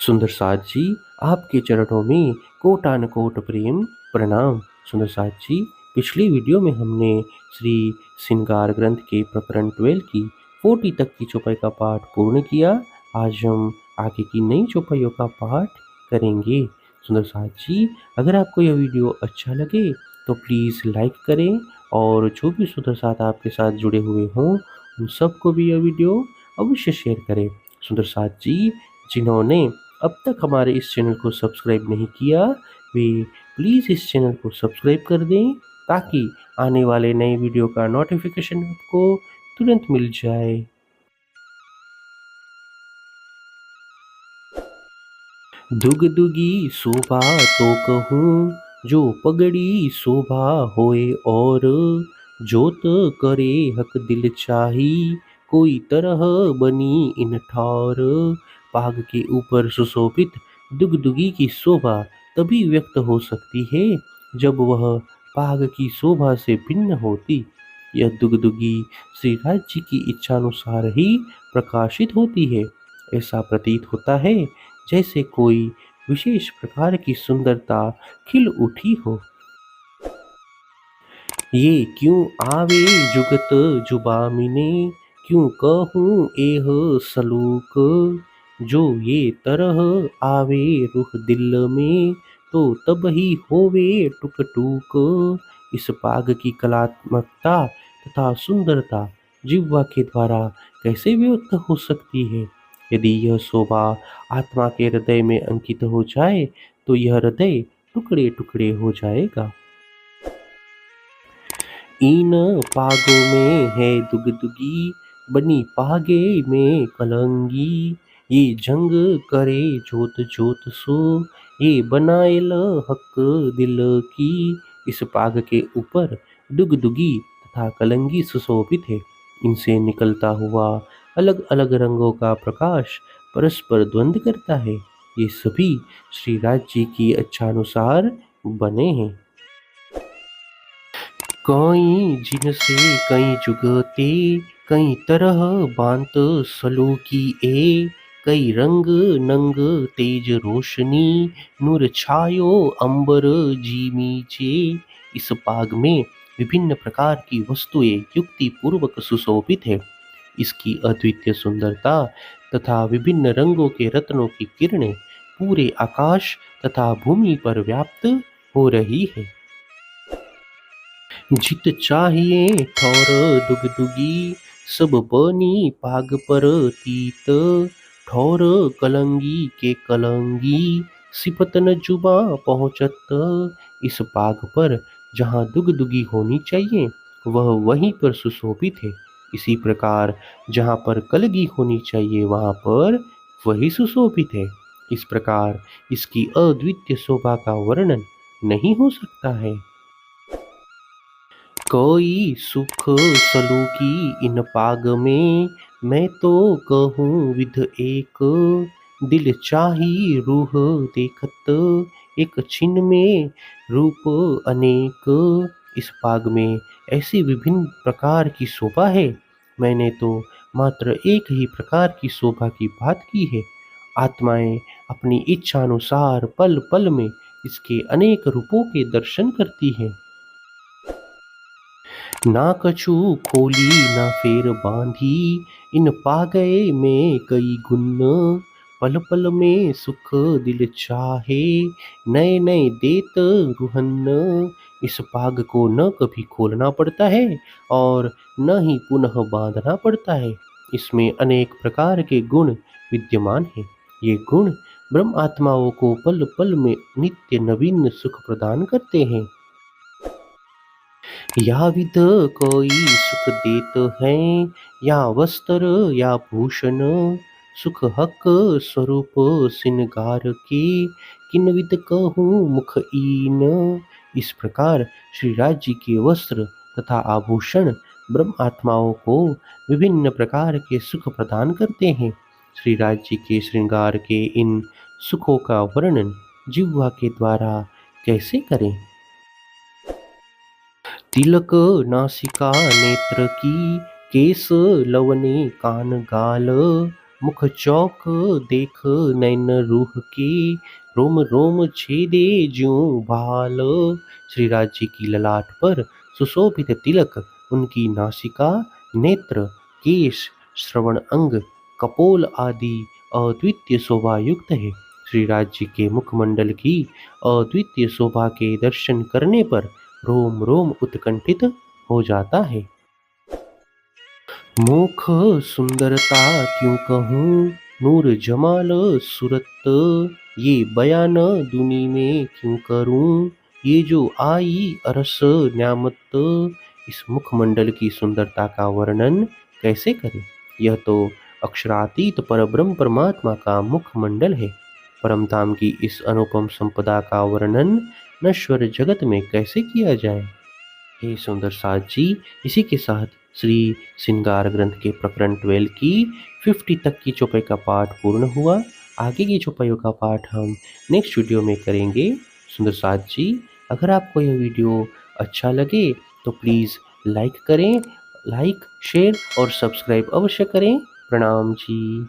सुंदर साथ जी, आपके चरणों में कोटानुकोट प्रेम प्रणाम। सुंदर साथ जी, पिछली वीडियो में हमने श्री श्रृंगार ग्रंथ के प्रकरण 12 की 40 तक की चौपाई का पाठ पूर्ण किया। आज हम आगे की नई चौपाइयों का पाठ करेंगे। सुंदर साथ जी, अगर आपको यह वीडियो अच्छा लगे तो प्लीज़ लाइक करें और जो भी सुंदर साथ आपके साथ जुड़े हुए हों उन सबको भी यह वीडियो अवश्य शेयर करें। सुंदर साथ जी, जिन्होंने अब तक हमारे इस चैनल को सब्सक्राइब नहीं किया, वे प्लीज़ इस चैनल को सब्सक्राइब कर दें ताकि आने वाले नए वीडियो का नोटिफिकेशन आपको तुरंत मिल जाए। दुग दुगी शोभा तो कहूँ, जो पगड़ी शोभा होए और जोत करे हक दिल चाही, कोई तरह बनी इन ठौर। पाग के ऊपर सुशोभित दुगदुगी की शोभा तभी व्यक्त हो सकती है जब वह पाग की शोभा से भिन्न होती। यह दुगदुगी श्री राज्य की इच्छानुसार ही प्रकाशित होती है। ऐसा प्रतीत होता है जैसे कोई विशेष प्रकार की सुंदरता खिल उठी हो। ये क्यों आवे जुगत जुबामिने, क्यों कहूँ एह सलूक, जो ये तरह आवे रुह दिल में, तो तब ही होवे टुक टूक। इस पाग की कलात्मकता तथा सुंदरता जिह्वा के द्वारा कैसे व्यक्त हो सकती है? यदि यह शोभा आत्मा के हृदय में अंकित हो जाए तो यह हृदय टुकड़े टुकड़े हो जाएगा। इन पागों में है दुगदुगी, बनी पागे में कलंगी, ये जंग करे जोत जोत सो, ये बनाए ल हक दिल की। इस पाग के ऊपर दुगदुगी तथा कलंगी सुशोभित है। इनसे निकलता हुआ अलग अलग रंगों का प्रकाश परस्पर द्वंद करता है। ये सभी श्री राज्य की इच्छानुसार बने हैं। कई जिनसे कई जुगते, कई तरह बांत सलूकी ए, कई रंग नंग तेज रोशनी, नूर छायो अंबर जीमीचे। इस पाग में विभिन्न प्रकार की वस्तुएं युक्ति पूर्वक सुशोभित है। इसकी अद्वितीय सुंदरता तथा विभिन्न रंगों के रत्नों की किरणें पूरे आकाश तथा भूमि पर व्याप्त हो रही है। जित चाहिए ठौर दुगदुगी, सब बनी पाग पर तीत, ठौर कलंगी के कलंगी, सिपत न जुबा पहुँचत। इस पाग पर जहाँ दुगदुगी होनी चाहिए वह वहीं पर सुशोभित है। इसी प्रकार जहाँ पर कलगी होनी चाहिए वहाँ पर वही सुशोभित है। इस प्रकार इसकी अद्वितीय शोभा का वर्णन नहीं हो सकता है। कोई सुख सलूकी इन पाग में, मैं तो कहूँ विध एक, दिल चाही रूह देखत, एक छिन में रूप अनेक। इस पाग में ऐसी विभिन्न प्रकार की शोभा है, मैंने तो मात्र एक ही प्रकार की शोभा की बात की है। आत्माएं अपनी इच्छा अनुसार पल पल में इसके अनेक रूपों के दर्शन करती हैं। ना कछु खोली ना फेर बांधी, इन पा गए में कई गुण, पल पल में सुख दिल चाहे, नए नए देत रुहन। इस पाग को न कभी खोलना पड़ता है और न ही पुनः बांधना पड़ता है। इसमें अनेक प्रकार के गुण विद्यमान हैं। ये गुण ब्रह्म आत्माओं को पल पल में नित्य नवीन सुख प्रदान करते हैं। या विध कोई सुख देत हैं, या वस्त्र या भूषण, सुख हक स्वरूप सिनगार के, किन विध कहूँ मुख ईन। इस प्रकार श्री राज्य के वस्त्र तथा आभूषण ब्रह्म आत्माओं को विभिन्न प्रकार के सुख प्रदान करते हैं। श्री राज्य के श्रृंगार के इन सुखों का वर्णन जिह्वा के द्वारा कैसे करें? तिलक नासिका नेत्र की, केस लवने कान गाल, मुख चौक देख नैन रूह के, रोम रोम छेदे ज्यों भाल। श्रीराज जी की ललाट पर सुशोभित तिलक, उनकी नासिका, नेत्र, केश, श्रवण अंग, कपोल आदि अद्वितीय शोभा युक्त है। श्रीराज जी के मुखमंडल की अद्वितीय शोभा के दर्शन करने पर रोम रोम उत्कंठित हो जाता है। मुख सुंदरता क्यों कहूँ, नूर जमाल सूरत, ये बयान दुनी में क्यों करूँ, ये जो आई अरस न्यामत। इस मुखमंडल की सुंदरता का वर्णन कैसे करें? यह तो अक्षरातीत परब्रह्म परमात्मा का मुखमंडल है। परमधाम की इस अनुपम संपदा का वर्णन नश्वर जगत में कैसे किया जाए? हे सुंदर साथ जी, इसी के साथ श्री श्रृंगार ग्रंथ के प्रकरण 12 की 50 तक की चौपाई का पाठ पूर्ण हुआ। आगे की चौपाइयों का पाठ हम नेक्स्ट वीडियो में करेंगे। सुंदर साथ जी, अगर आपको यह वीडियो अच्छा लगे तो प्लीज़ लाइक करें, लाइक शेयर और सब्सक्राइब अवश्य करें। प्रणाम जी।